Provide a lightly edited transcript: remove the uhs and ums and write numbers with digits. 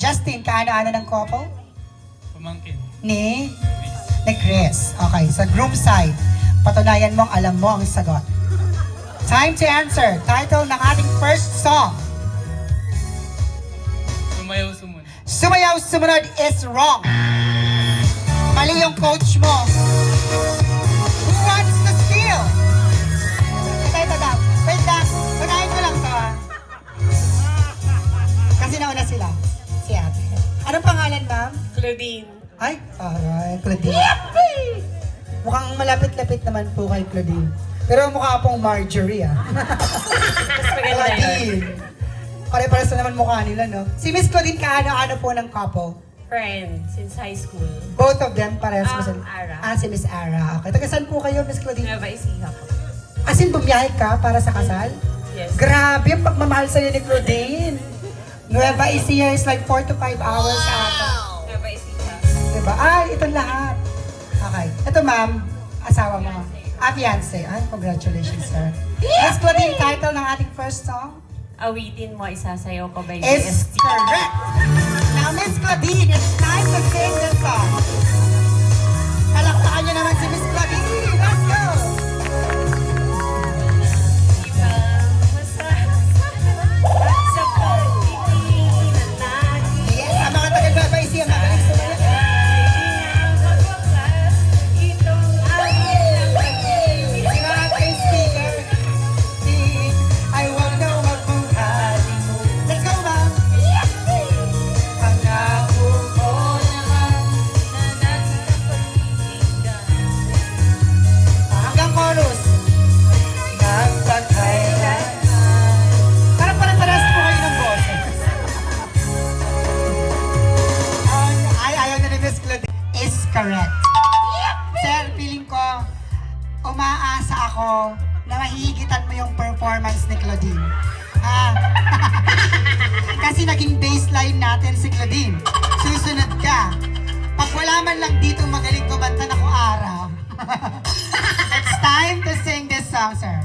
Justin, kaano-ano ng couple? Pamangkin. Ni Chris. Okay, sa groom side, patunayan mong alam mo ang sagot. Time to answer. Title ng ating first song. Sumayaw sumunod. Sumayaw Sumunod is wrong. Mali yung coach mo. Who wants to steal? Ito daw. Wait lang. Unahin ko lang to Kasi nauna sila. Si ate. Anong pangalan, ma'am? Claudine. Ay, aray, Claudine. Mukhang malapit-lapit naman po kay Claudine. Pero mukha pong Marjorie, Mas maganda yun. Claudine. Pare-pares na naman mukha nila, no? Si Miss Claudine, kaano-ano po ng couple? Friend since high school. Both of them, parehas mo sa... Ara. Si Miss Ara. Okay. Taga saan po kayo, Miss Claudine? Nueva Ecija po. As in, bumiyahe ka para sa kasal? Yes. Grabe ang pagmamahal sa'yo ni Claudine. Nueva Ecija is like 4 to 5 hours ata. Nueva Ecija. Diba? Ay, ito lahat. Okay. Ito, ma'am, asawa mo. Fiancé. Ay, congratulations, sir. Miss Claudine, title ng ating first song Awitin mo, isasayaw ko by is DST. correct. Now, Miss Claudine, it's time to sing the song. Palakpakan niyo naman si Miss Claudine. Let's go! Iba masarap sa pagtitingin natin. Yes, ang mga taga-Nueva Ecija, magaling sumayaw. Si mga speaker, I won't know magbuhali mo. Let's go, ma'am! Pangako ko naman. Hanggang chorus. Magpakailanman. Parang parang-paras po kayo ng boses. Ay, ayaw na ni Miss Claudine. Is correct. Sir, feeling ko, umaasa ako na mahihigitan mo yung performance ni Claudine. Kasi naging baseline natin si Claudine. Susunod ka. Pag wala man lang dito magaling kumanta na ko araw. It's time to sing this song, sir.